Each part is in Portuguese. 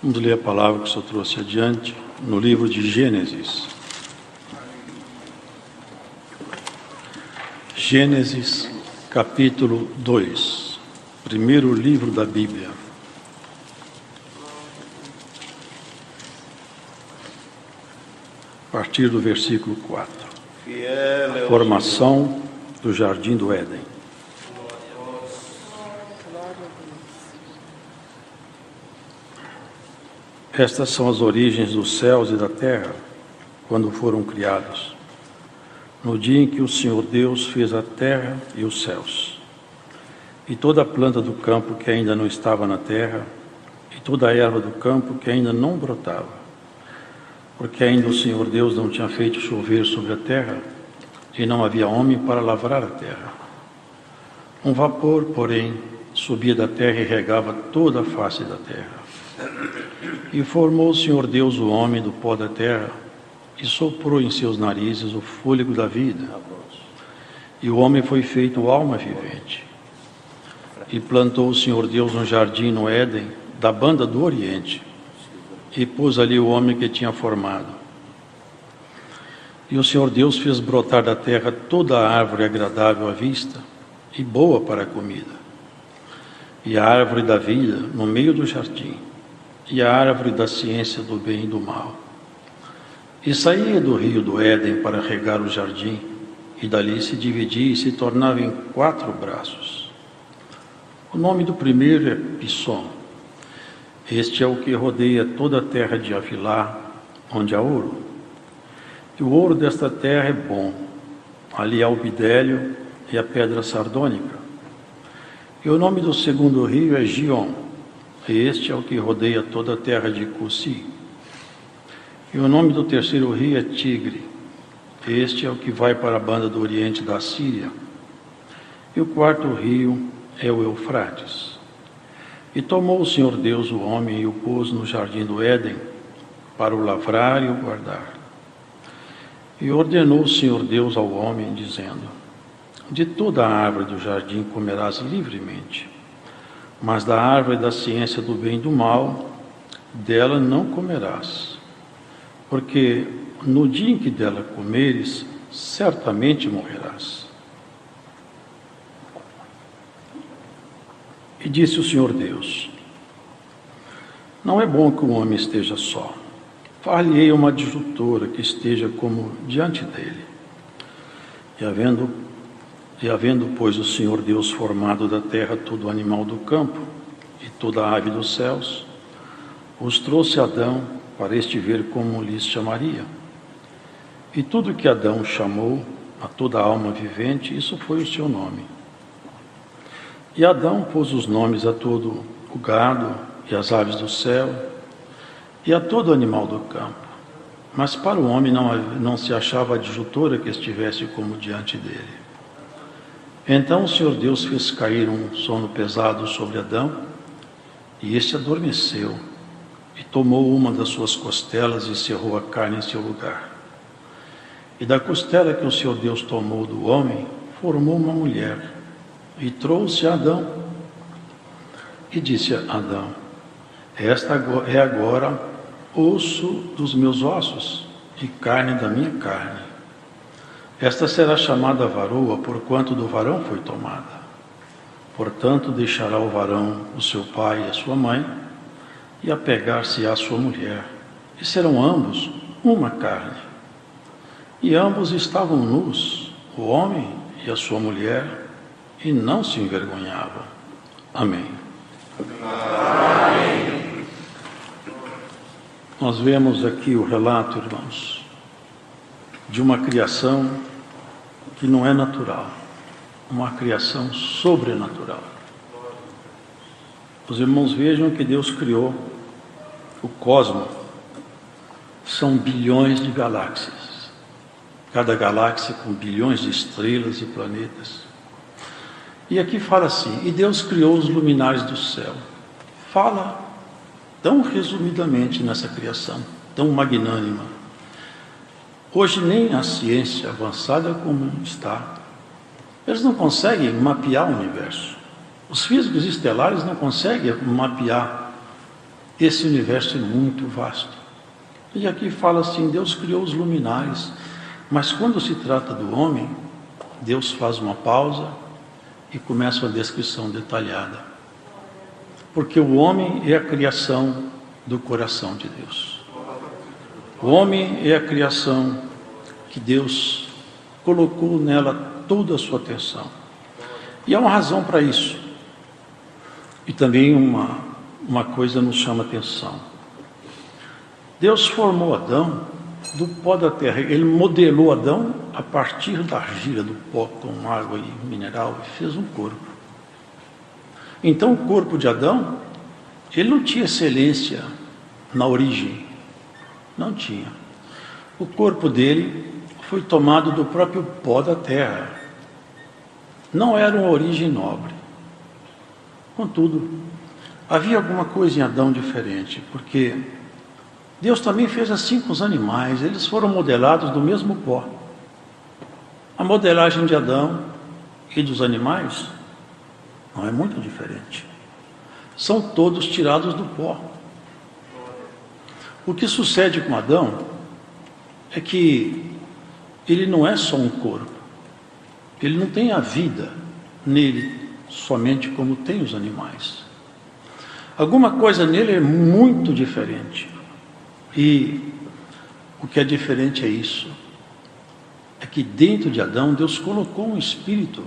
Vamos ler a palavra que o Senhor trouxe adiante, no livro de Gênesis. Gênesis, capítulo 2, primeiro livro da Bíblia. A partir do versículo 4. A formação do Jardim do Éden. Estas são as origens dos céus e da terra, quando foram criados, no dia em que o Senhor Deus fez a terra e os céus, e toda a planta do campo que ainda não estava na terra, e toda a erva do campo que ainda não brotava, porque ainda o Senhor Deus não tinha feito chover sobre a terra, e não havia homem para lavrar a terra. Um vapor, porém, subia da terra e regava toda a face da terra. E formou o Senhor Deus o homem do pó da terra, e soprou em seus narizes o fôlego da vida. E o homem foi feito alma vivente. E plantou o Senhor Deus um jardim no Éden, da banda do Oriente, e pôs ali o homem que tinha formado. E o Senhor Deus fez brotar da terra toda a árvore agradável à vista, e boa para a comida, e a árvore da vida no meio do jardim, e a árvore da ciência do bem e do mal. E saía do rio do Éden para regar o jardim, e dali se dividia e se tornava em 4 braços. O nome do primeiro é Pisson. Este é o que rodeia toda a terra de Avilá, onde há ouro. E o ouro desta terra é bom. Ali há o bidélio e a pedra sardônica. E o nome do segundo rio é Gion. Este é o que rodeia toda a terra de Cussi. E o nome do terceiro rio é Tigre. Este é o que vai para a banda do oriente da Síria. E o quarto rio é o Eufrates. E tomou o Senhor Deus o homem e o pôs no jardim do Éden, para o lavrar e o guardar. E ordenou o Senhor Deus ao homem, dizendo: de toda a árvore do jardim comerás livremente, mas da árvore da ciência do bem e do mal, dela não comerás, porque no dia em que dela comeres, certamente morrerás. E disse o Senhor Deus: não é bom que o homem esteja só. Far-lhe-ei uma adjutora que esteja como diante dele. E havendo, pois, o Senhor Deus formado da terra todo animal do campo e toda a ave dos céus, os trouxe a Adão para este ver como lhes chamaria. E tudo que Adão chamou a toda a alma vivente, isso foi o seu nome. E Adão pôs os nomes a todo o gado e as aves do céu e a todo animal do campo. Mas para o homem não se achava adjutora que estivesse como diante dele. Então o Senhor Deus fez cair um sono pesado sobre Adão, e este adormeceu, e tomou uma das suas costelas e cerrou a carne em seu lugar. E da costela que o Senhor Deus tomou do homem, formou uma mulher, e trouxe a Adão. E disse a Adão: esta é agora osso dos meus ossos e carne da minha carne. Esta será chamada varoa, porquanto do varão foi tomada. Portanto, deixará o varão o seu pai e a sua mãe, e apegar-se à sua mulher, e serão ambos uma carne. E ambos estavam nus, o homem e a sua mulher, e não se envergonhavam. Amém. Amém. Nós vemos aqui o relato, irmãos, de uma criação que não é natural, uma criação sobrenatural. Os irmãos vejam que Deus criou o cosmos. São bilhões de galáxias, cada galáxia com bilhões de estrelas e planetas. E aqui fala assim: e Deus criou os luminares do céu. Fala tão resumidamente nessa criação, tão magnânima. Hoje nem a ciência avançada como está, eles não conseguem mapear o universo. Os físicos estelares não conseguem mapear esse universo é muito vasto. E aqui fala assim, Deus criou os luminares, mas quando se trata do homem, Deus faz uma pausa e começa uma descrição detalhada. Porque o homem é a criação do coração de Deus. O homem é a criação que Deus colocou nela toda a sua atenção. E há uma razão para isso. E também uma coisa nos chama atenção. Deus formou Adão do pó da terra. Ele modelou Adão a partir da argila, do pó com água e mineral, e fez um corpo. Então o corpo de Adão, ele não tinha excelência na origem. Não tinha. O corpo dele foi tomado do próprio pó da terra. Não era uma origem nobre. Contudo, havia alguma coisa em Adão diferente, porque Deus também fez assim com os animais, eles foram modelados do mesmo pó. A modelagem de Adão e dos animais não é muito diferente. São todos tirados do pó. O que sucede com Adão é que ele não é só um corpo. Ele não tem a vida nele somente como tem os animais. Alguma coisa nele é muito diferente. E o que é diferente é isso. É que dentro de Adão, Deus colocou um espírito,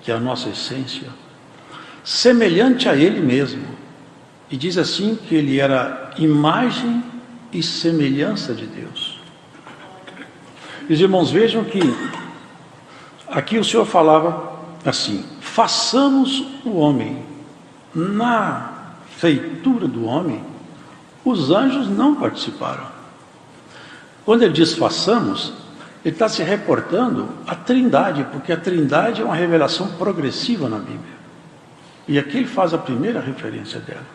que é a nossa essência, semelhante a ele mesmo. E diz assim que ele era imagem e semelhança de Deus. Os irmãos, vejam que aqui o Senhor falava assim: façamos o homem. Na feitura do homem, os anjos não participaram. Quando ele diz façamos, ele está se reportando à Trindade, porque a Trindade é uma revelação progressiva na Bíblia. E aqui ele faz a primeira referência dela.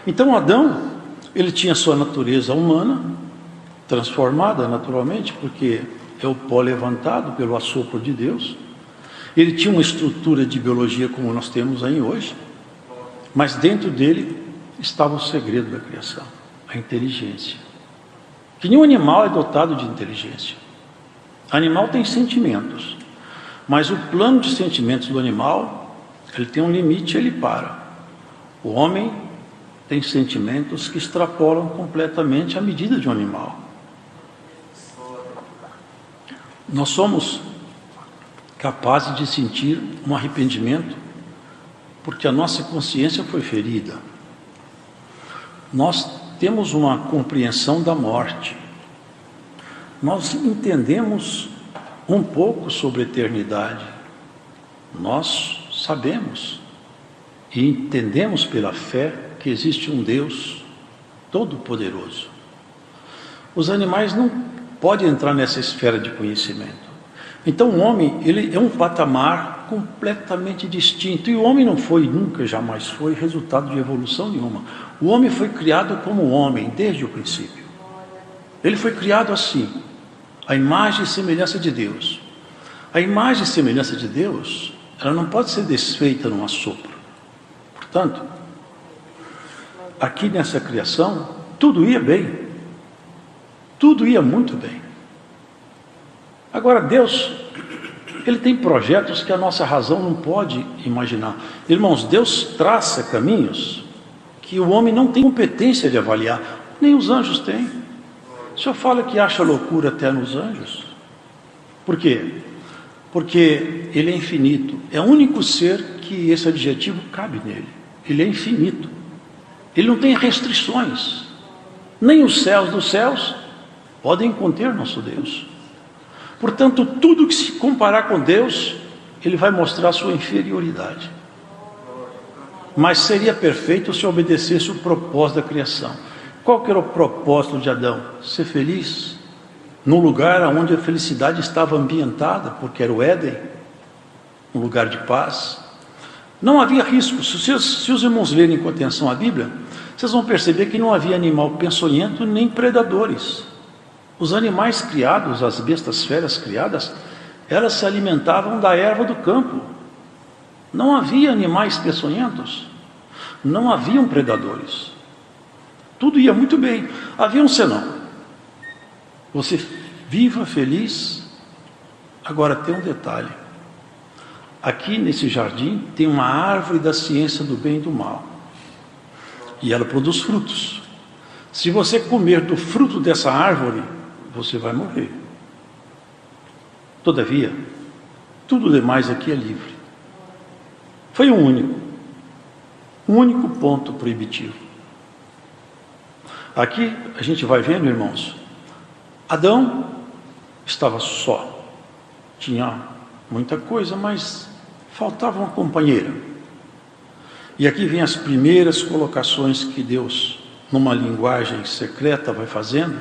Então Adão, ele tinha sua natureza humana, transformada naturalmente, porque é o pó levantado pelo assopro de Deus. Ele tinha uma estrutura de biologia como nós temos aí hoje, mas dentro dele estava o segredo da criação, a inteligência. Que nenhum animal é dotado de inteligência. O animal tem sentimentos, mas o plano de sentimentos do animal, ele tem um limite, ele para. O homem tem sentimentos que extrapolam completamente a medida de um animal. Nós somos capazes de sentir um arrependimento porque a nossa consciência foi ferida. Nós temos uma compreensão da morte. Nós entendemos um pouco sobre a eternidade. Nós sabemos e entendemos pela fé que existe um Deus todo-poderoso. Os animais não podem entrar nessa esfera de conhecimento. Então o homem, ele é um patamar completamente distinto. E o homem não foi, nunca, jamais foi resultado de evolução nenhuma. O homem foi criado como homem desde o princípio. Ele foi criado assim, a imagem e semelhança de Deus. A imagem e semelhança de Deus, ela não pode ser desfeita num assopro. Portanto, aqui nessa criação, tudo ia bem. Tudo ia muito bem. Agora Deus, Ele tem projetos que a nossa razão não pode imaginar. Irmãos, Deus traça caminhos que o homem não tem competência de avaliar, nem os anjos têm. O Senhor fala que acha loucura até nos anjos. Por quê? Porque Ele é infinito. É o único ser que esse adjetivo cabe nele. Ele é infinito. Ele não tem restrições. Nem os céus dos céus podem conter nosso Deus. Portanto, tudo que se comparar com Deus, Ele vai mostrar sua inferioridade. Mas seria perfeito se obedecesse o propósito da criação. Qual que era o propósito de Adão? Ser feliz num lugar onde a felicidade estava ambientada, porque era o Éden, um lugar de paz. Não havia risco. Se os irmãos lerem com atenção a Bíblia, vocês vão perceber que não havia animal peçonhento nem predadores. Os animais criados, as bestas feras criadas, elas se alimentavam da erva do campo. Não havia animais peçonhentos. Não haviam predadores. Tudo ia muito bem. Havia um senão. Você viva feliz. Agora tem um detalhe. Aqui nesse jardim tem uma árvore da ciência do bem e do mal. E ela produz frutos. Se você comer do fruto dessa árvore, você vai morrer. Todavia, tudo demais aqui é livre. Foi um único ponto proibitivo. Aqui a gente vai vendo, irmãos, Adão estava só. Tinha muita coisa, mas faltava uma companheira. E aqui vem as primeiras colocações que Deus, numa linguagem secreta, vai fazendo.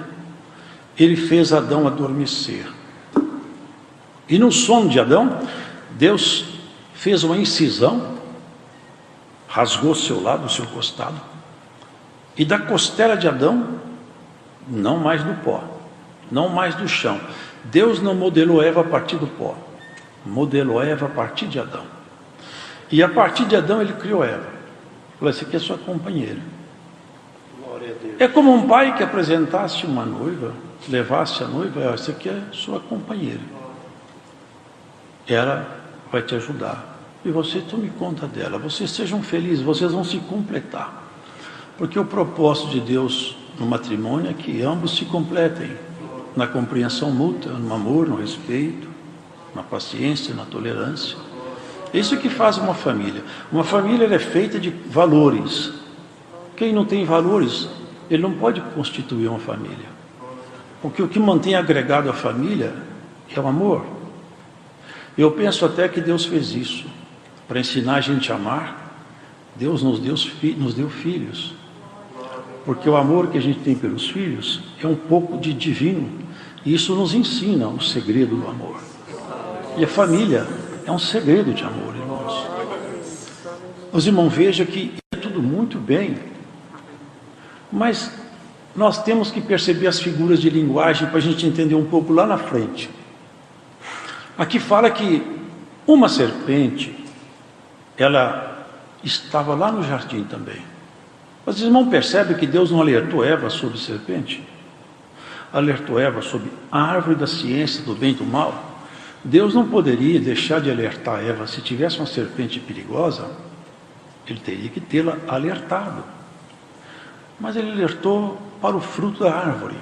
Ele fez Adão adormecer. E no sono de Adão, Deus fez uma incisão, rasgou seu lado, o seu costado, e da costela de Adão, não mais do pó, não mais do chão. Deus não modelou Eva a partir do pó, modelou Eva a partir de Adão. E a partir de Adão ele criou Eva. Falou, essa aqui é sua companheira. É como um pai que apresentasse uma noiva, levasse a noiva, essa aqui é sua companheira. Ela vai te ajudar. E você tome conta dela. Vocês sejam felizes, vocês vão se completar. Porque o propósito de Deus no matrimônio é que ambos se completem. Na compreensão mútua, no amor, no respeito, na paciência, na tolerância. Isso que faz uma família. Uma família ela é feita de valores. Quem não tem valores, ele não pode constituir uma família. Porque o que mantém agregado a família é o amor. Eu penso até que Deus fez isso. Para ensinar a gente a amar, Deus nos deu filhos. Porque o amor que a gente tem pelos filhos é um pouco de divino. E isso nos ensina o segredo do amor. E a família é um segredo de amor, irmãos. Os irmãos, vejam que é tudo muito bem. Mas nós temos que perceber as figuras de linguagem para a gente entender um pouco lá na frente. Aqui fala que uma serpente, ela estava lá no jardim também. Mas os irmãos percebem que Deus não alertou Eva sobre serpente? Alertou Eva sobre a árvore da ciência do bem e do mal. Deus não poderia deixar de alertar Eva. Se tivesse uma serpente perigosa, ele teria que tê-la alertado. Mas ele alertou para o fruto da árvore.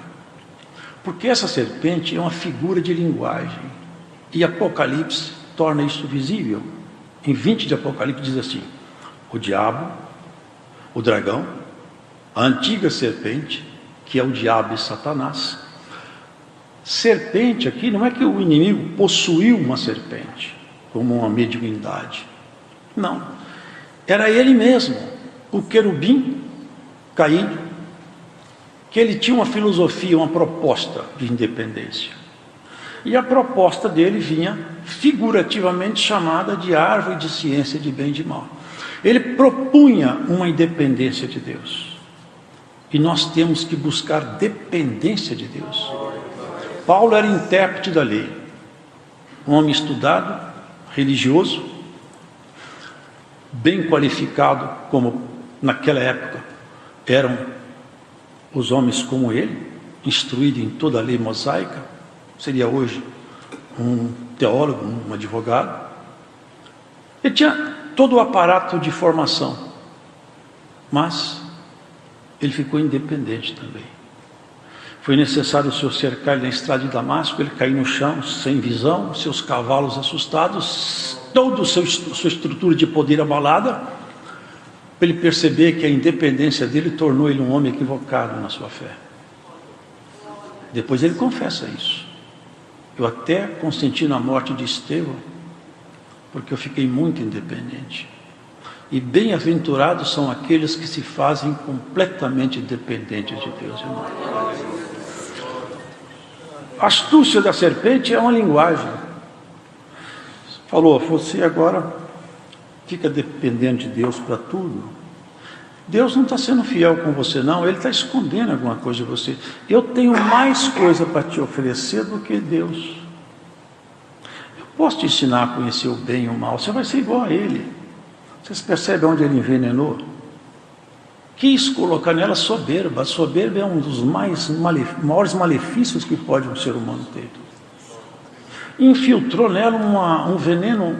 Porque essa serpente é uma figura de linguagem. E Apocalipse torna isso visível. Em 20 de Apocalipse diz assim: o diabo, o dragão, a antiga serpente, que é o diabo e Satanás. Serpente aqui não é que o inimigo possuiu uma serpente, como uma mediunidade. Não. Era ele mesmo, o querubim caído, que ele tinha uma filosofia, uma proposta de independência. E a proposta dele vinha figurativamente chamada de árvore de ciência de bem e de mal. Ele propunha uma independência de Deus. E nós temos que buscar dependência de Deus. Paulo era intérprete da lei. Um homem estudado, religioso, bem qualificado, como naquela época eram os homens como ele, instruído em toda a lei mosaica. Seria hoje um teólogo, um advogado. Ele tinha todo o aparato de formação, mas ele ficou independente também. Foi necessário o Senhor cercar ele na estrada de Damasco, ele caiu no chão, sem visão, seus cavalos assustados, toda a sua estrutura de poder abalada, para ele perceber que a independência dele tornou ele um homem equivocado na sua fé. Depois ele confessa isso. Eu até consenti na morte de Estevão, porque eu fiquei muito independente. E bem-aventurados são aqueles que se fazem completamente dependentes de Deus, irmão. A astúcia da serpente é uma linguagem. Falou, você agora fica dependente de Deus para tudo. Deus não está sendo fiel com você, não. Ele está escondendo alguma coisa de você. Eu tenho mais coisa para te oferecer do que Deus. Eu posso te ensinar a conhecer o bem e o mal. Você vai ser igual a Ele. Vocês percebem onde Ele envenenou? quis colocar nela soberba. A soberba é um dos maiores malefícios que pode um ser humano ter. Infiltrou nela um veneno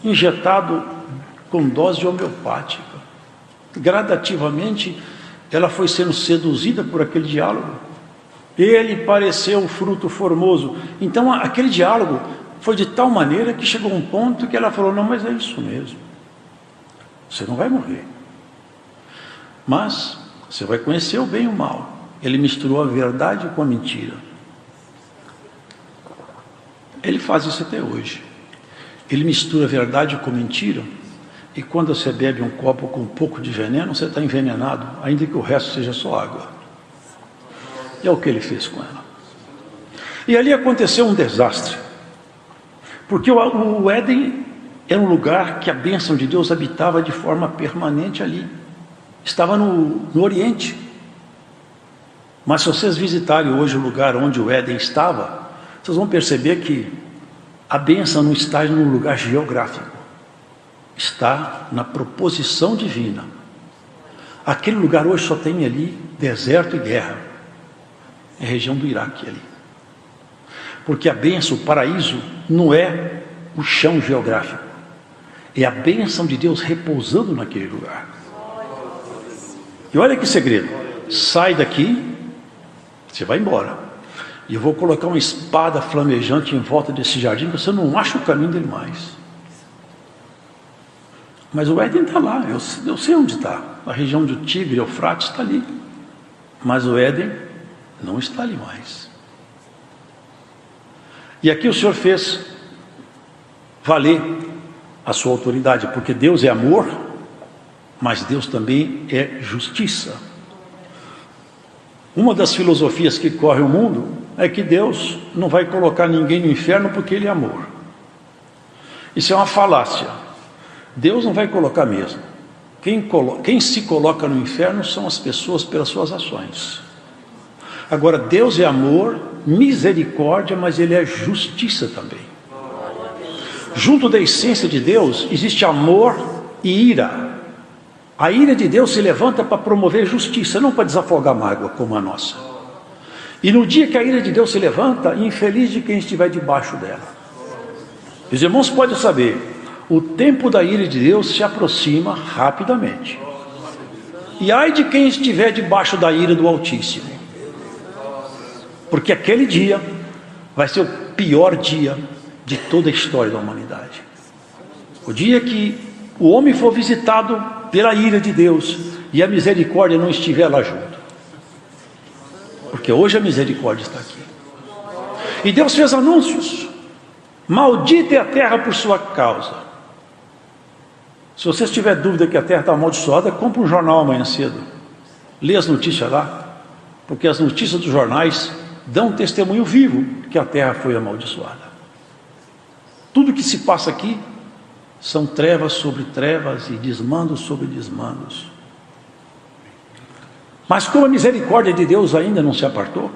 injetado com dose homeopática. Gradativamente, ela foi sendo seduzida por aquele diálogo. Ele pareceu um fruto formoso. Então, aquele diálogo foi de tal maneira que chegou um ponto que ela falou: não, mas é isso mesmo. Você não vai morrer. Mas você vai conhecer o bem e o mal. Ele misturou a verdade com a mentira. Ele faz isso até hoje. Ele mistura a verdade com mentira. E quando você bebe um copo com um pouco de veneno, você está envenenado, ainda que o resto seja só água. E é o que ele fez com ela. E ali aconteceu um desastre. Porque o Éden era um lugar que a bênção de Deus habitava de forma permanente ali. Estava no Oriente. Mas se vocês visitarem hoje o lugar onde o Éden estava, vocês vão perceber que a bênção não está num lugar geográfico. Está na proposição divina. Aquele lugar hoje só tem ali deserto e guerra. É a região do Iraque ali. Porque a bênção, o paraíso, não é o chão geográfico. É a bênção de Deus repousando naquele lugar. E olha que segredo. Sai daqui, você vai embora. E eu vou colocar uma espada flamejante em volta desse jardim, que você não acha o caminho dele mais. Mas o Éden está lá, eu sei onde está. A região do Tigre, Eufrates, está ali. Mas o Éden não está ali mais. E aqui o Senhor fez valer a sua autoridade, porque Deus é amor, mas Deus também é justiça. Uma das filosofias que corre o mundo é que Deus não vai colocar ninguém no inferno porque Ele é amor. Isso é uma falácia. Deus não vai colocar mesmo. Quem se coloca no inferno são as pessoas pelas suas ações. Agora, Deus é amor, misericórdia, mas Ele é justiça também. Junto da essência de Deus existe amor e ira. A ira de Deus se levanta para promover justiça, não para desafogar mágoa como a nossa. E no dia que a ira de Deus se levanta, infeliz de quem estiver debaixo dela. Os irmãos podem saber, o tempo da ira de Deus se aproxima rapidamente. E ai de quem estiver debaixo da ira do Altíssimo. Porque aquele dia vai ser o pior dia de toda a história da humanidade. O dia que o homem for visitado pela ira de Deus e a misericórdia não estiver lá junto. Porque hoje a misericórdia está aqui. E Deus fez anúncios. Maldita é a terra por sua causa. Se você tiver dúvida que a terra está amaldiçoada, compre um jornal amanhã cedo. Lê as notícias lá. Porque as notícias dos jornais dão um testemunho vivo que a terra foi amaldiçoada. Tudo que se passa aqui são trevas sobre trevas e desmandos sobre desmandos. Mas como a misericórdia de Deus ainda não se apartou,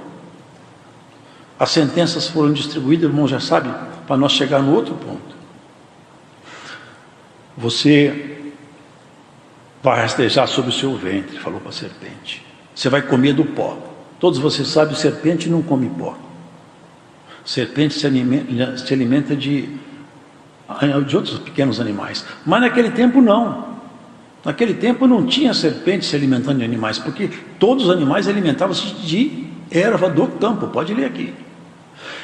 as sentenças foram distribuídas, irmão, já sabe, para nós chegar no outro ponto. Você vai rastejar sobre o seu ventre, falou para a serpente. Você vai comer do pó. Todos vocês sabem, serpente não come pó. Serpente se alimenta de outros pequenos animais. Mas naquele tempo não. Naquele tempo não tinha serpente se alimentando de animais, porque todos os animais alimentavam-se de erva do campo. Pode ler aqui.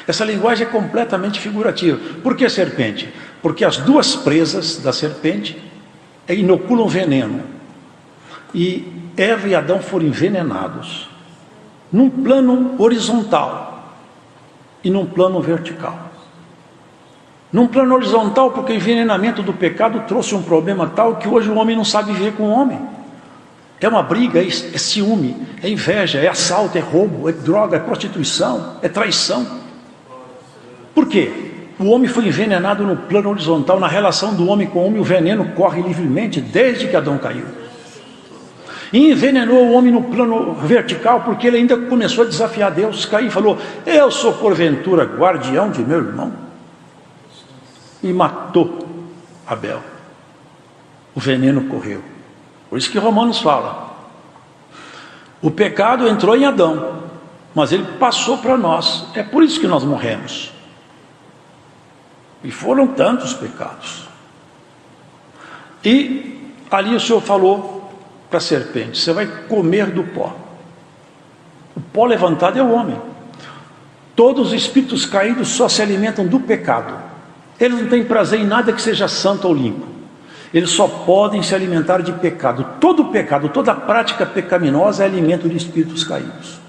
Essa linguagem é completamente figurativa. Por que serpente? Porque as duas presas da serpente inoculam veneno. E Eva e Adão foram envenenados num plano horizontal e num plano vertical. Num plano horizontal, porque o envenenamento do pecado trouxe um problema tal que hoje o homem não sabe viver com o homem. É uma briga, é ciúme, é inveja, é assalto, é roubo, é droga, é prostituição, é traição. Por quê? O homem foi envenenado no plano horizontal, na relação do homem com o homem, o veneno corre livremente desde que Adão caiu. E envenenou o homem no plano vertical, porque ele ainda começou a desafiar Deus. Caim falou: eu sou porventura guardião de meu irmão. E matou Abel. O veneno correu. Por isso que Romanos fala: O pecado entrou em Adão, mas ele passou para nós. É por isso que nós morremos. E foram tantos pecados. E ali o Senhor falou para a serpente: você vai comer do pó. O pó levantado é o homem. Todos os espíritos caídos só se alimentam do pecado. Eles não têm prazer em nada que seja santo ou limpo. Eles só podem se alimentar de pecado. Todo pecado, toda prática pecaminosa é alimento de espíritos caídos.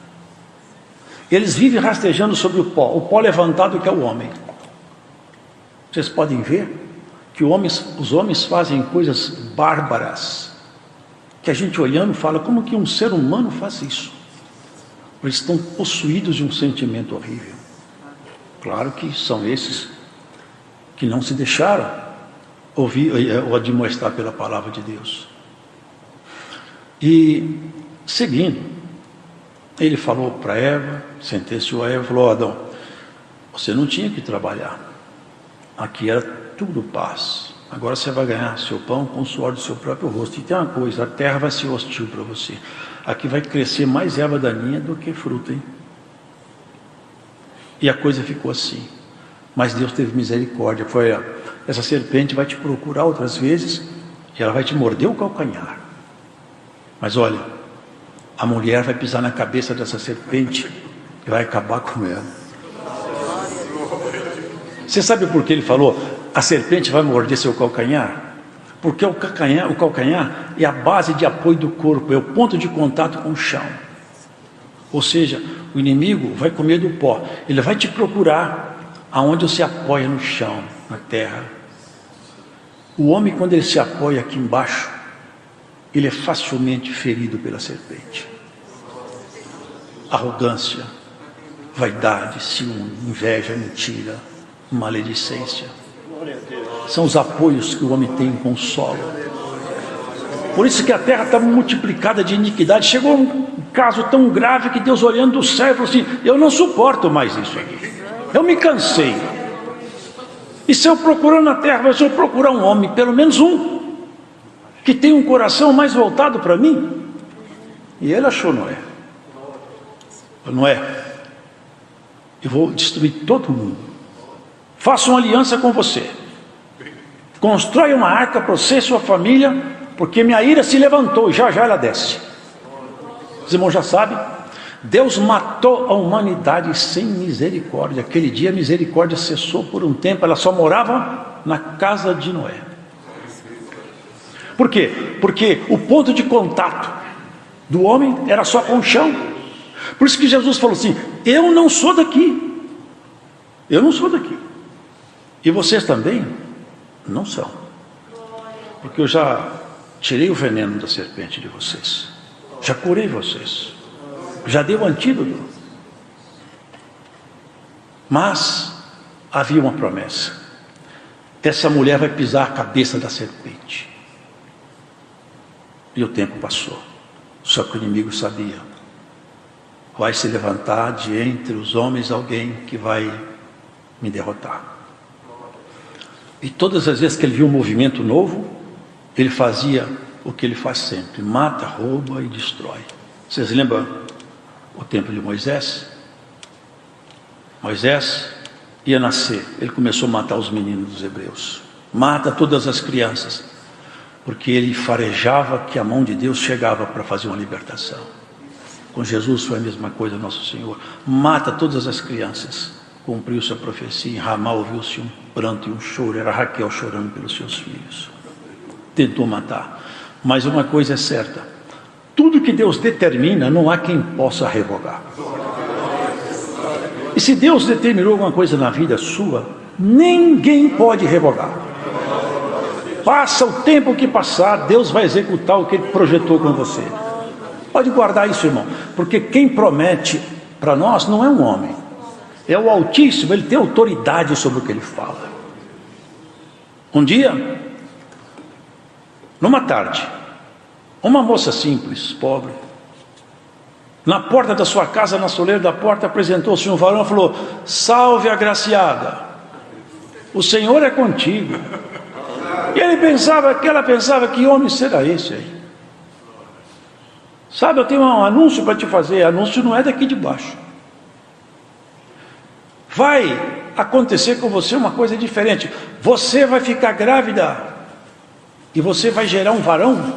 Eles vivem rastejando sobre o pó levantado que é o homem. Vocês podem ver que os homens fazem coisas bárbaras, que a gente olhando fala: como que um ser humano faz isso? Eles estão possuídos de um sentimento horrível. Claro que são esses que não se deixaram ouvir ou admoestar pela palavra de Deus. E seguindo, ele falou para Eva, sentenciou a Eva, falou: Adão, você não tinha que trabalhar, aqui era tudo paz, agora você vai ganhar seu pão com o suor do seu próprio rosto. E tem uma coisa: a terra vai ser hostil para você, aqui vai crescer mais erva daninha do que fruta, hein? E a coisa ficou assim. Mas Deus teve misericórdia. Foi: essa serpente vai te procurar outras vezes e ela vai te morder o calcanhar. Mas olha, a mulher vai pisar na cabeça dessa serpente e vai acabar com ela. Você sabe por que ele falou: a serpente vai morder seu calcanhar? Porque o calcanhar é a base de apoio do corpo, é o ponto de contato com o chão. Ou seja, o inimigo vai comer do pó, ele vai te procurar aonde você apoia no chão, na terra. O homem, quando ele se apoia aqui embaixo, ele é facilmente ferido pela serpente. Arrogância, vaidade, ciúme, inveja, mentira, maledicência, são os apoios que o homem tem com o solo. Por isso que a terra está multiplicada de iniquidade. Chegou um caso tão grave que Deus, olhando do céu, falou assim: eu não suporto mais isso aqui, eu me cansei. E se eu procurando na terra, mas se eu procurar um homem, pelo menos um, que tem um coração mais voltado para mim. E ele achou Noé. Noé, eu vou destruir todo mundo, faço uma aliança com você, constrói uma arca para você e sua família, porque minha ira se levantou e já já ela desce. Os irmãos já sabem, Deus matou a humanidade sem misericórdia. Aquele dia a misericórdia cessou por um tempo, ela só morava na casa de Noé. Por quê? Porque o ponto de contato do homem era só com o chão. Por isso que Jesus falou assim: eu não sou daqui, eu não sou daqui, e vocês também não são, porque eu já tirei o veneno da serpente de vocês, já curei vocês, já dei o antídoto. Mas havia uma promessa: essa mulher vai pisar a cabeça da serpente. E o tempo passou, só que o inimigo sabia: vai se levantar de entre os homens alguém que vai me derrotar. E todas as vezes que ele viu um movimento novo, ele fazia o que ele faz sempre: mata, rouba e destrói. Vocês lembram o tempo de Moisés? Moisés ia nascer, ele começou a matar os meninos dos hebreus, mata todas as crianças, porque ele farejava que a mão de Deus chegava para fazer uma libertação. Com Jesus foi a mesma coisa. Nosso Senhor mata todas as crianças. Cumpriu-se a profecia. Em Ramá ouviu-se um pranto e um choro. Era Raquel chorando pelos seus filhos. Tentou matar. Mas uma coisa é certa: tudo que Deus determina, não há quem possa revogar. E se Deus determinou alguma coisa na vida sua, ninguém pode revogar. Passa o tempo que passar, Deus vai executar o que Ele projetou com você. Pode guardar isso, irmão, porque quem promete para nós não é um homem, é o Altíssimo. Ele tem autoridade sobre o que ele fala. Um dia, numa tarde, uma moça simples, pobre, na porta da sua casa, na soleira da porta, apresentou-se um varão e falou: salve, agraciada, o Senhor é contigo. E ela pensava: que homem será esse aí? Sabe, eu tenho um anúncio para te fazer. Anúncio não é daqui de baixo. Vai acontecer com você uma coisa diferente. Você vai ficar grávida e você vai gerar um varão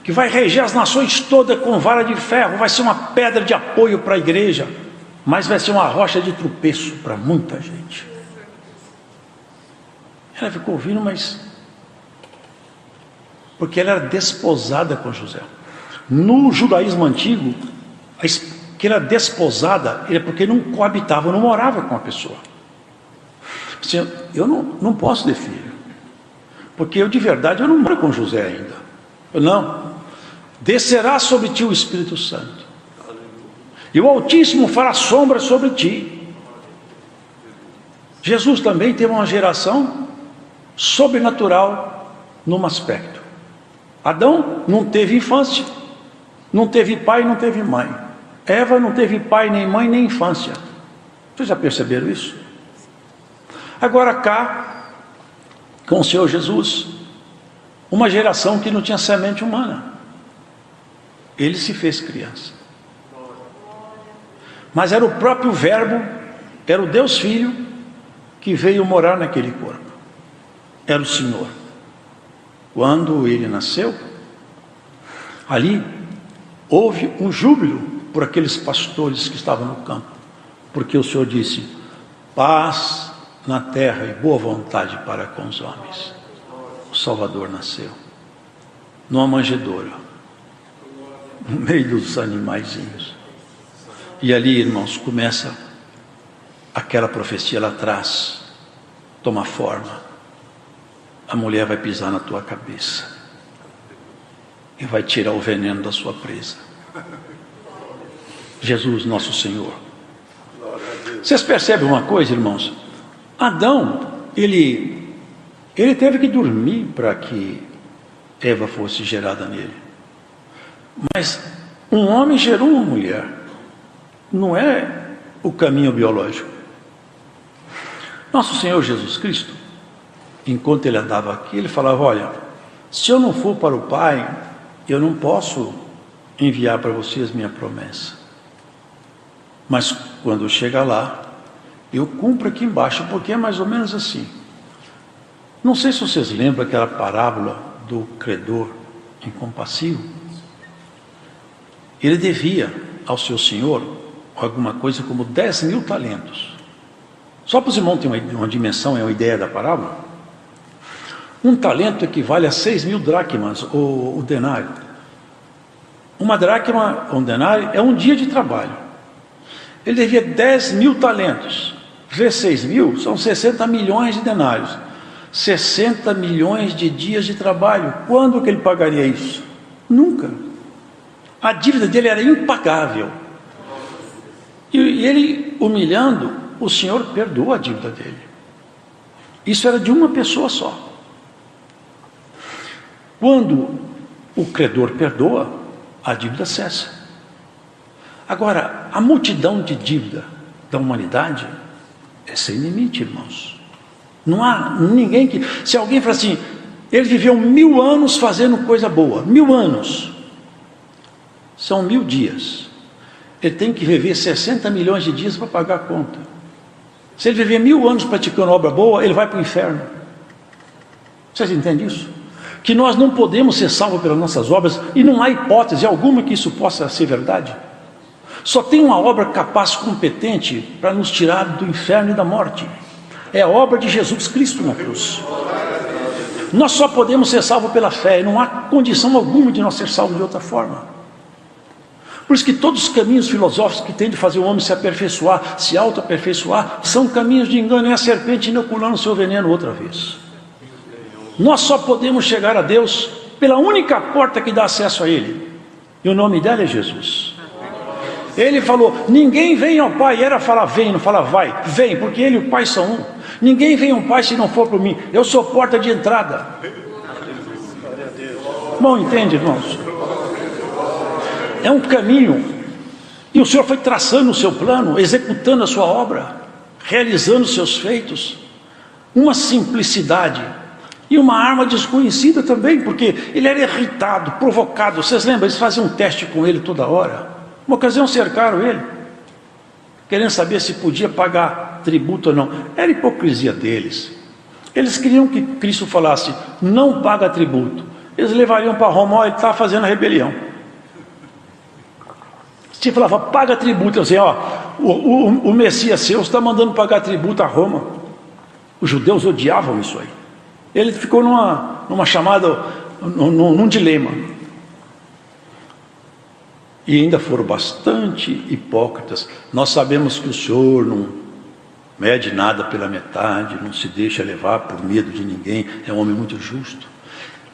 que vai reger as nações todas com vara de ferro. Vai ser uma pedra de apoio para a igreja, mas vai ser uma rocha de tropeço para muita gente. Ela ficou ouvindo, mas porque ela era desposada com José. No judaísmo antigo, que era desposada é porque não coabitava, não morava com a pessoa. Assim, eu não posso ter filho, porque eu de verdade eu não moro com José ainda. Não. Descerá sobre ti o Espírito Santo, e o Altíssimo fará sombra sobre ti. Jesus também teve uma geração sobrenatural num aspecto. Adão não teve infância, não teve pai, não teve mãe. Eva não teve pai, nem mãe, nem infância. Vocês já perceberam isso? Agora cá, com o Senhor Jesus, uma geração que não tinha semente humana. Ele se fez criança. Mas era o próprio Verbo, era o Deus Filho, que veio morar naquele corpo. Era o Senhor. Quando ele nasceu, ali houve um júbilo por aqueles pastores que estavam no campo, porque o Senhor disse: paz na terra e boa vontade para com os homens. O Salvador nasceu numa manjedoura, no meio dos animaizinhos. E ali, irmãos, começa aquela profecia lá atrás, toma forma. A mulher vai pisar na tua cabeça e vai tirar o veneno da sua presa. Jesus, nosso Senhor. Vocês percebem uma coisa, irmãos? Adão, ele teve que dormir para que Eva fosse gerada nele. Mas um homem gerou uma mulher. Não é o caminho biológico. Nosso Senhor Jesus Cristo, enquanto ele andava aqui, ele falava: olha, se eu não for para o Pai, eu não posso enviar para vocês minha promessa. Mas quando chega lá, eu cumpro aqui embaixo, porque é mais ou menos assim. Não sei se vocês lembram aquela parábola do credor incompassivo. Ele devia ao seu senhor alguma coisa como 10.000 talentos. Só para os irmãos terem uma dimensão, é uma ideia da parábola. Um talento equivale a 6.000 dracmas, o denário. Uma dracma, um denário, é um dia de trabalho. Ele devia 10.000 talentos. Vezes 6.000, são 60 milhões de denários. 60 milhões de dias de trabalho. Quando que ele pagaria isso? Nunca. A dívida dele era impagável. E ele, humilhando, o Senhor perdoou a dívida dele. Isso era de uma pessoa só. Quando o credor perdoa, a dívida cessa. Agora, a multidão de dívida da humanidade é sem limite, irmãos. Não há ninguém que... Se alguém fala assim, ele viveu 1000 anos fazendo coisa boa, 1000 anos, são 1000 dias. Ele tem que viver 60 milhões de dias para pagar a conta. Se ele viver 1000 anos praticando obra boa, ele vai para o inferno. Vocês entendem isso? Que nós não podemos ser salvos pelas nossas obras, e não há hipótese alguma que isso possa ser verdade. Só tem uma obra capaz, competente, para nos tirar do inferno e da morte. É a obra de Jesus Cristo na cruz. Nós só podemos ser salvos pela fé, e não há condição alguma de nós ser salvos de outra forma. Por isso que todos os caminhos filosóficos que têm de fazer o homem se aperfeiçoar, se auto-aperfeiçoar, são caminhos de engano. É a serpente inoculando o seu veneno outra vez. Nós só podemos chegar a Deus pela única porta que dá acesso a Ele, e o nome dela é Jesus. Ele falou: ninguém vem ao Pai. Era falar vem, não fala vai. Vem, porque Ele e o Pai são um. Ninguém vem ao Pai se não for por mim. Eu sou porta de entrada. Bom, entende, irmãos? É um caminho, e o Senhor foi traçando o seu plano, executando a sua obra, realizando os seus feitos. Uma simplicidade E uma arma desconhecida também, porque ele era irritado, provocado. Vocês lembram? Eles faziam um teste com ele toda hora. Uma ocasião cercaram ele, querendo saber se podia pagar tributo ou não. Era hipocrisia deles. Eles queriam que Cristo falasse, não paga tributo. Eles levariam para Roma, ó, ele está fazendo a rebelião. Se falava, paga tributo, assim, ó, o Messias seu está mandando pagar tributo a Roma. Os judeus odiavam isso aí. Ele ficou numa chamada, num dilema. E ainda foram bastante hipócritas. Nós sabemos que o Senhor não mede nada pela metade, não se deixa levar por medo de ninguém, é um homem muito justo.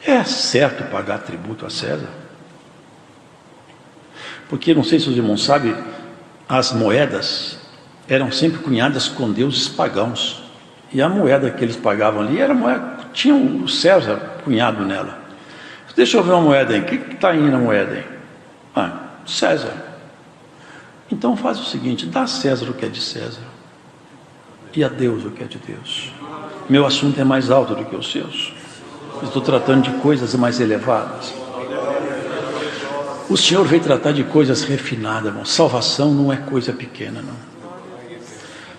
É certo pagar tributo a César? Porque, não sei se os irmãos sabem, as moedas eram sempre cunhadas com deuses pagãos. E a moeda que eles pagavam ali era moeda, tinha o César cunhado nela. Deixa eu ver uma moeda aí, o que está aí na moeda aí? Ah, César. Então faz o seguinte, dá a César o que é de César, e a Deus o que é de Deus. Meu assunto é mais alto do que os seus. Estou tratando de coisas mais elevadas. O Senhor veio tratar de coisas refinadas, irmão. Salvação não é coisa pequena, não.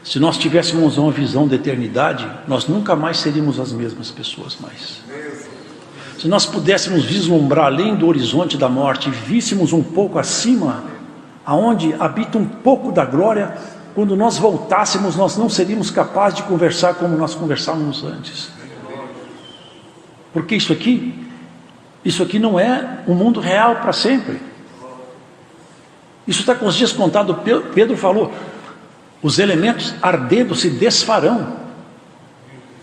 Se nós tivéssemos uma visão da eternidade, nós nunca mais seríamos as mesmas pessoas mais. Se nós pudéssemos vislumbrar além do horizonte da morte e víssemos um pouco acima, aonde habita um pouco da glória, quando nós voltássemos, nós não seríamos capazes de conversar como nós conversávamos antes. Porque isso aqui não é um mundo real para sempre. Isso está com os dias contados. Pedro falou, os elementos ardendo se desfarão.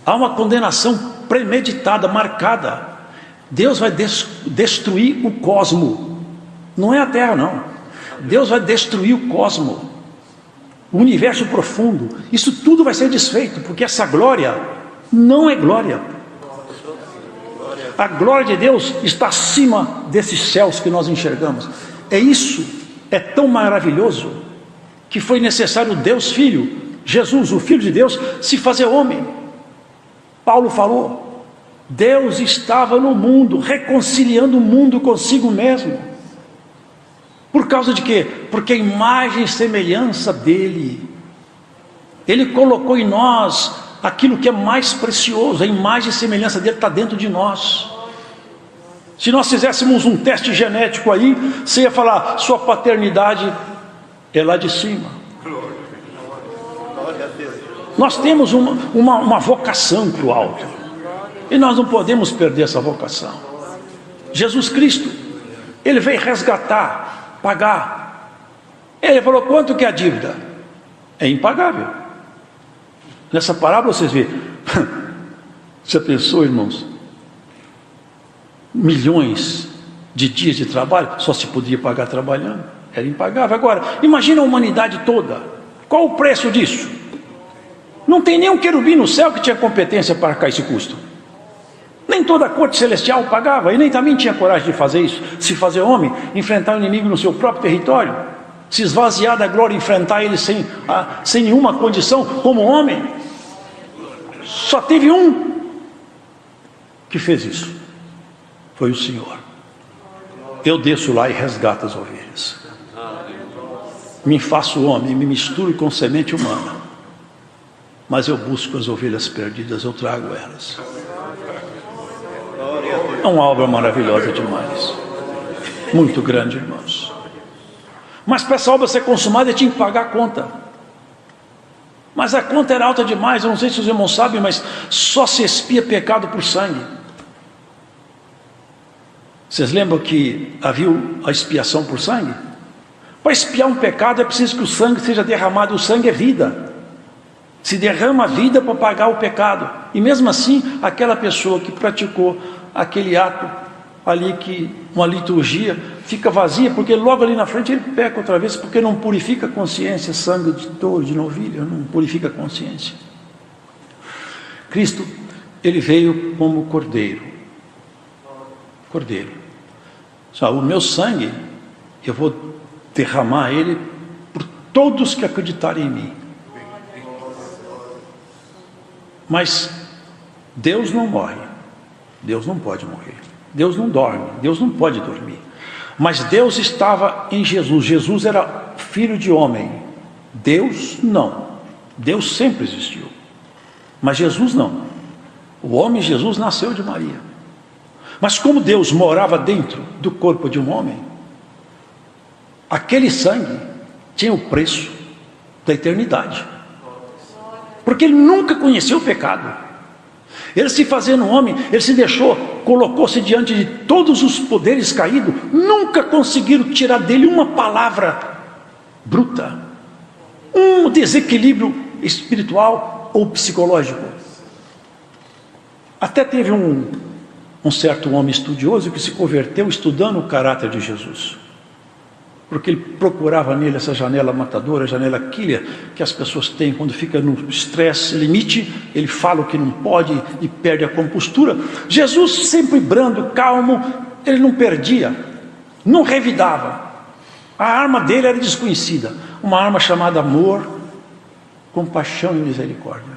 Há uma condenação premeditada, marcada. Deus vai destruir o cosmo. Não é a terra, não. Deus vai destruir o cosmo, o universo profundo. Isso tudo vai ser desfeito, porque essa glória não é glória. A glória de Deus está acima desses céus que nós enxergamos. É tão maravilhoso, que foi necessário Deus Filho, Jesus, o Filho de Deus, se fazer homem. Paulo falou, Deus estava no mundo, reconciliando o mundo consigo mesmo. Por causa de quê? Porque a imagem e semelhança dele, ele colocou em nós aquilo que é mais precioso. A imagem e semelhança dele está dentro de nós. Se nós fizéssemos um teste genético aí, você ia falar, sua paternidade é lá de cima. Nós temos uma vocação para o alto, e nós não podemos perder essa vocação. Jesus Cristo, ele veio resgatar, pagar. Ele falou, quanto que é a dívida? É impagável. Nessa parábola vocês veem. Você pensou, irmãos? Milhões de dias de trabalho, só se podia pagar trabalhando. Era impagável. Agora, imagina a humanidade toda. Qual o preço disso? Não tem nenhum querubim no céu que tinha competência para arcar esse custo. Nem toda a corte celestial pagava, e nem também tinha coragem de fazer isso. Se fazer homem, enfrentar o inimigo no seu próprio território, se esvaziar da glória, enfrentar ele sem nenhuma condição, como homem. Só teve um que fez isso. Foi o Senhor. Eu desço lá e resgato as ovelhas. Me faço homem, me misturo com semente humana. Mas eu busco as ovelhas perdidas, eu trago elas. É uma obra maravilhosa demais. Muito grande, irmãos. Mas para essa obra ser consumada, eu tinha que pagar a conta. Mas a conta era alta demais. Eu não sei se os irmãos sabem, mas só se expia pecado por sangue. Vocês lembram que havia a expiação por sangue? Para expiar um pecado é preciso que o sangue seja derramado. O sangue é vida. Se derrama a vida para pagar o pecado. E mesmo assim, aquela pessoa que praticou aquele ato ali, uma liturgia, fica vazia, porque logo ali na frente ele peca outra vez, porque não purifica a consciência. Sangue de touro, de novilha, não purifica a consciência. Cristo, ele veio como cordeiro. Cordeiro. Só, o meu sangue, eu vou derramar ele por todos que acreditarem em mim. Mas Deus não morre. Deus não pode morrer. Deus não dorme, Deus não pode dormir. Mas Deus estava em Jesus. Jesus era filho de homem. Deus não. Deus sempre existiu. Mas Jesus não. O homem Jesus nasceu de Maria. Mas como Deus morava dentro do corpo de um homem, aquele sangue tinha o preço da eternidade. Porque ele nunca conheceu o pecado. Ele se fazendo homem, ele se deixou, colocou-se diante de todos os poderes caídos, nunca conseguiram tirar dele uma palavra bruta, um desequilíbrio espiritual ou psicológico. Até teve um certo homem estudioso que se converteu estudando o caráter de Jesus, porque ele procurava nele essa janela matadora, janela killer, que as pessoas têm quando fica no estresse limite, ele fala o que não pode e perde a compostura. Jesus sempre brando, calmo, ele não perdia, não revidava. A arma dele era desconhecida, uma arma chamada amor, compaixão e misericórdia.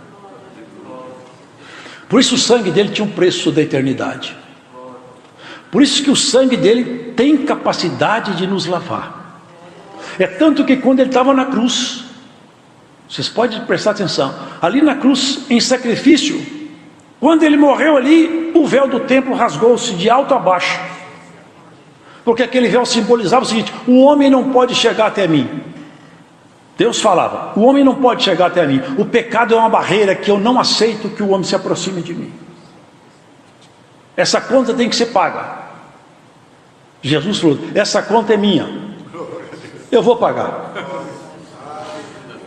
Por isso o sangue dele tinha um preço da eternidade. Por isso que o sangue dele tem capacidade de nos lavar. É tanto que quando ele estava na cruz, vocês podem prestar atenção, ali na cruz, em sacrifício, quando ele morreu ali, o véu do templo rasgou-se de alto a baixo. Porque aquele véu simbolizava o seguinte: o homem não pode chegar até mim. Deus falava, o homem não pode chegar até mim. O pecado é uma barreira que eu não aceito que o homem se aproxime de mim. Essa conta tem que ser paga. Jesus falou, essa conta é minha. Eu vou pagar.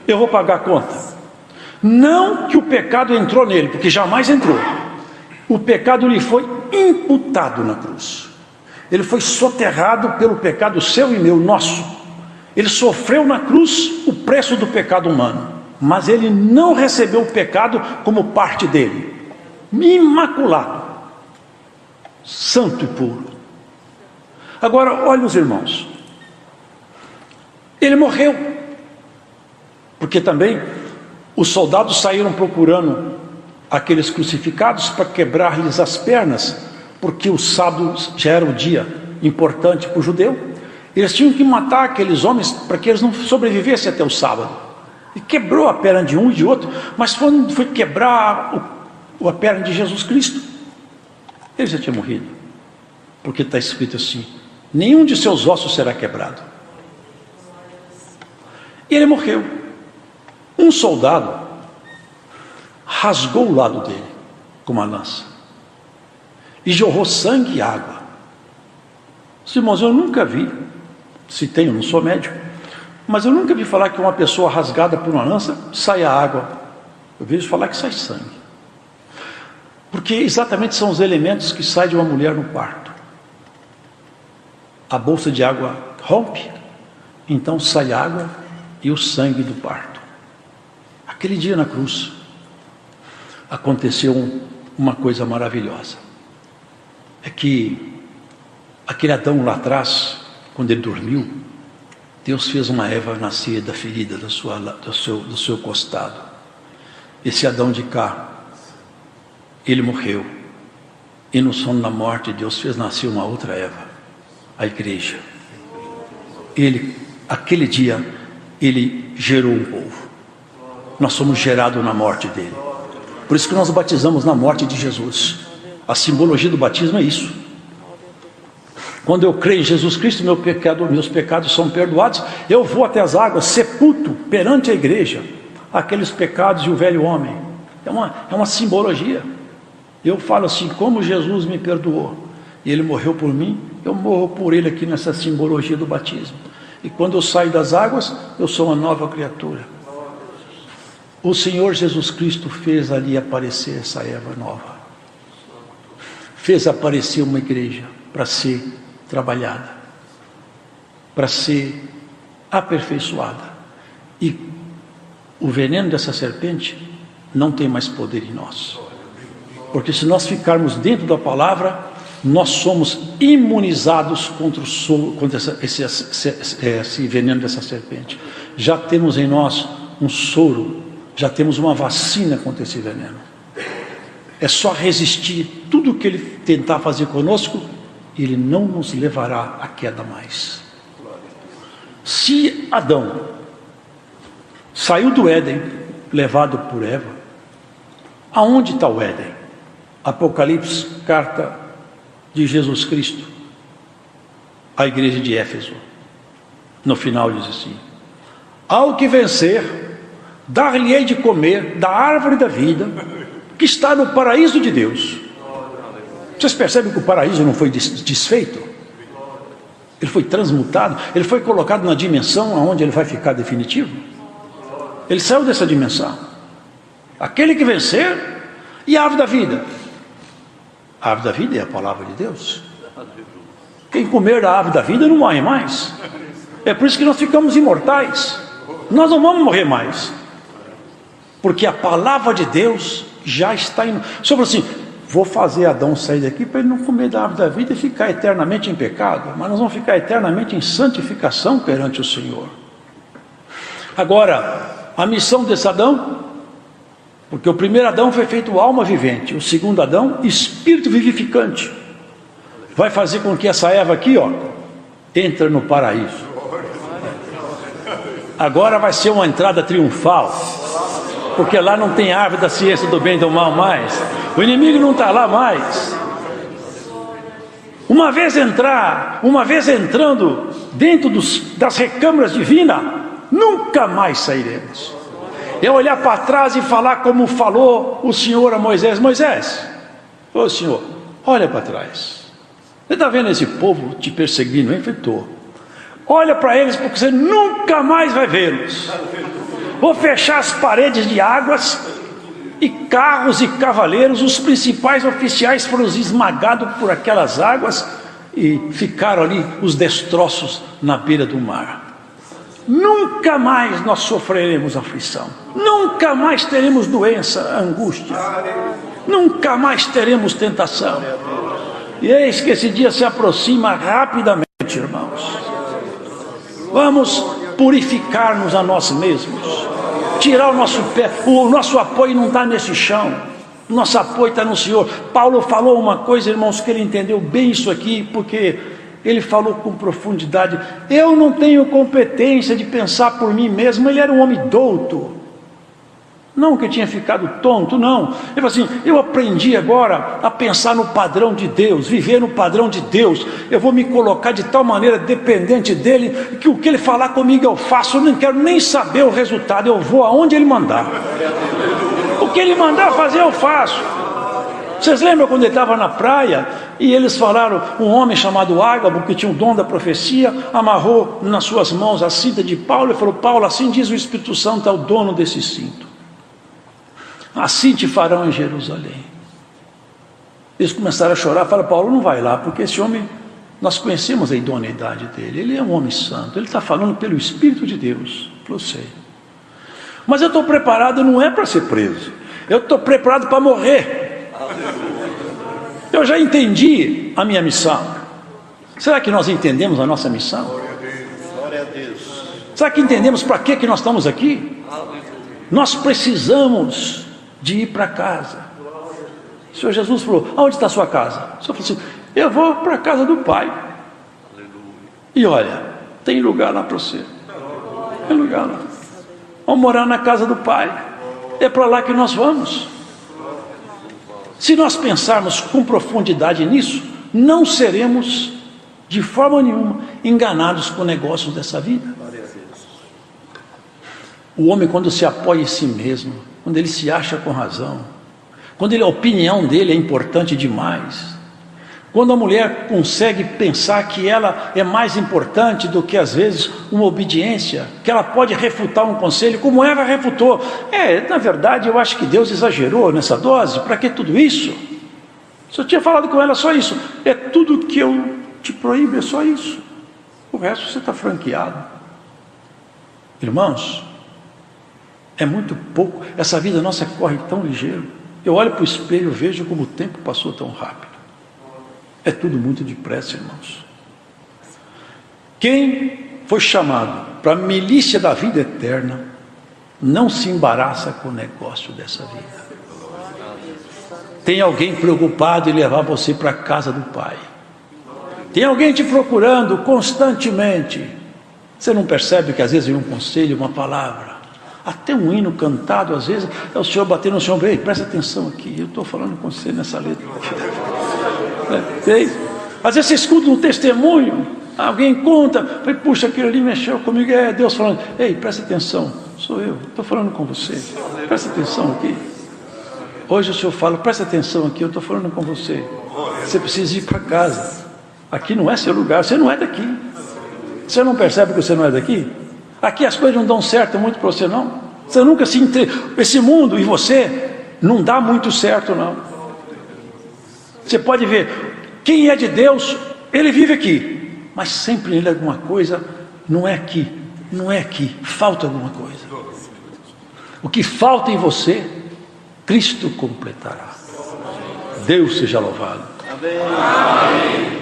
Eu vou pagar a conta. Não que o pecado entrou nele, porque jamais entrou. O pecado lhe foi imputado na cruz. Ele foi soterrado pelo pecado seu e meu, nosso. Ele sofreu na cruz o preço do pecado humano, mas ele não recebeu o pecado como parte dele. Imaculado, santo e puro. Agora, olha os irmãos, ele morreu, porque também os soldados saíram procurando aqueles crucificados para quebrar-lhes as pernas, porque o sábado já era um dia importante para o judeu. Eles tinham que matar aqueles homens para que eles não sobrevivessem até o sábado. E quebrou a perna de um e de outro, mas foi quebrar a perna de Jesus Cristo, ele já tinha morrido, porque está escrito assim: nenhum de seus ossos será quebrado. E ele morreu. Um soldado rasgou o lado dele com uma lança e jorrou sangue e água. Os irmãos, eu nunca vi, se tem, eu não sou médico, mas eu nunca vi falar que uma pessoa rasgada por uma lança sai a água. Eu vejo falar que sai sangue, porque exatamente são os elementos que saem de uma mulher no parto. A bolsa de água rompe, então sai água e o sangue do parto. Aquele dia na cruz aconteceu uma coisa maravilhosa. É que aquele Adão lá atrás, quando ele dormiu, Deus fez uma Eva nascer da ferida do seu costado. Esse Adão de cá, ele morreu, e no sono da morte Deus fez nascer uma outra Eva, a igreja. Aquele dia ele gerou um povo. Nós somos gerados na morte dele. Por isso que nós batizamos na morte de Jesus. A simbologia do batismo é isso. Quando eu creio em Jesus Cristo, meus pecados são perdoados, eu vou até as águas, sepulto perante a igreja aqueles pecados e o velho homem. É uma simbologia. Eu falo assim, como Jesus me perdoou e ele morreu por mim, eu morro por ele aqui nessa simbologia do batismo. E quando eu saio das águas, eu sou uma nova criatura. O Senhor Jesus Cristo fez ali aparecer essa Eva nova, fez aparecer uma igreja para ser trabalhada, para ser aperfeiçoada, e o veneno dessa serpente não tem mais poder em nós, porque se nós ficarmos dentro da palavra, nós somos imunizados contra esse veneno dessa serpente. Já temos em nós um soro, já temos uma vacina contra esse veneno. É só resistir tudo que ele tentar fazer conosco, ele não nos levará à queda mais. Se Adão saiu do Éden, levado por Eva, aonde está o Éden? Apocalipse, carta de Jesus Cristo à igreja de Éfeso. No final diz assim: ao que vencer, dar-lhe-ei de comer da árvore da vida, que está no paraíso de Deus. Vocês percebem que o paraíso não foi desfeito? Ele foi transmutado, ele foi colocado na dimensão onde ele vai ficar definitivo. Ele saiu dessa dimensão. Aquele que vencer, e a árvore da vida. A árvore da vida é a palavra de Deus. Quem comer da árvore da vida não morre mais. É por isso que nós ficamos imortais. Nós não vamos morrer mais, porque a palavra de Deus já está indo. O Senhor falou assim: vou fazer Adão sair daqui para ele não comer da árvore da vida e ficar eternamente em pecado, mas nós vamos ficar eternamente em santificação perante o Senhor. Agora, a missão desse Adão, porque o primeiro Adão foi feito alma vivente, o segundo Adão, espírito vivificante, vai fazer com que essa Eva aqui, entre no paraíso. Agora vai ser uma entrada triunfal, porque lá não tem árvore da ciência do bem e do mal mais, o inimigo não está lá mais. Uma vez entrando dentro das recâmaras divinas, nunca mais sairemos. É olhar para trás e falar como falou o Senhor a Moisés: Moisés, ô Senhor, olha para trás, você está vendo esse povo te perseguindo, hein? Olha para eles, porque você nunca mais vai vê-los. Vou fechar as paredes de águas, e carros e cavaleiros, os principais oficiais foram esmagados por aquelas águas, e ficaram ali os destroços na beira do mar. Nunca mais nós sofreremos aflição, nunca mais teremos doença, angústia, nunca mais teremos tentação. E eis que esse dia se aproxima rapidamente, irmãos. Vamos purificar-nos a nós mesmos, tirar o nosso pé. O nosso apoio não está nesse chão, o nosso apoio está no Senhor. Paulo falou uma coisa, irmãos, que ele entendeu bem isso aqui, porque ele falou com profundidade. Eu não tenho competência de pensar por mim mesmo. Ele era um homem douto, não que eu tinha ficado tonto, não. Ele falou assim: eu aprendi agora a pensar no padrão de Deus, viver no padrão de Deus. Eu vou me colocar de tal maneira dependente dele, que o que ele falar comigo eu faço. Eu não quero nem saber o resultado, eu vou aonde ele mandar. O que ele mandar fazer eu faço. Vocês lembram quando ele estava na praia e eles falaram, um homem chamado Ágabo, que tinha o dom da profecia, amarrou nas suas mãos a cinta de Paulo e falou: Paulo, assim diz o Espírito Santo ao dono desse cinto, assim te farão em Jerusalém. Eles começaram a chorar, falaram: Paulo, não vai lá, porque esse homem, nós conhecemos a idoneidade dele, ele é um homem santo, ele está falando pelo Espírito de Deus. Eu sei, mas eu estou preparado não é para ser preso, eu estou preparado para morrer. Eu já entendi a minha missão. Será que nós entendemos a nossa missão? Glória a Deus. Será que entendemos para que nós estamos aqui? Nós precisamos de ir para casa. O Senhor Jesus falou: aonde está a sua casa? O Senhor falou assim: eu vou para a casa do Pai. E olha, tem lugar lá para você. Tem lugar lá. Vamos morar na casa do Pai. É para lá que nós vamos. Se nós pensarmos com profundidade nisso, não seremos de forma nenhuma enganados com negócios dessa vida. O homem, quando se apoia em si mesmo, quando ele se acha com razão, quando a opinião dele é importante demais, quando a mulher consegue pensar que ela é mais importante do que às vezes uma obediência, que ela pode refutar um conselho, como Eva refutou. Na verdade eu acho que Deus exagerou nessa dose, para que tudo isso? Se eu tinha falado com ela só isso, é tudo que eu te proíbo, é só isso, o resto você está franqueado. Irmãos, é muito pouco, essa vida nossa corre tão ligeiro. Eu olho para o espelho e vejo como o tempo passou tão rápido. É tudo muito depressa, irmãos. Quem foi chamado para a milícia da vida eterna, não se embaraça com o negócio dessa vida. Tem alguém preocupado em levar você para a casa do Pai. Tem alguém te procurando constantemente. Você não percebe que às vezes vem um conselho, uma palavra, até um hino cantado, às vezes é o Senhor batendo no seu ombro. Ei, presta atenção aqui, eu estou falando com você nessa letra. Às vezes você escuta um testemunho, alguém conta, puxa, aquilo ali mexeu comigo, é Deus falando. Ei, presta atenção, sou eu, estou falando com você, presta atenção aqui. Hoje o Senhor fala, presta atenção aqui, eu estou falando com você. Você precisa ir para casa. Aqui não é seu lugar, você não é daqui. Você não percebe que você não é daqui? Aqui as coisas não dão certo muito para você, não. Você nunca se esse mundo e você não dá muito certo, não. Você pode ver, quem é de Deus, ele vive aqui, mas sempre nele alguma coisa não é aqui, não é aqui, falta alguma coisa. O que falta em você, Cristo completará. Deus seja louvado. Amém.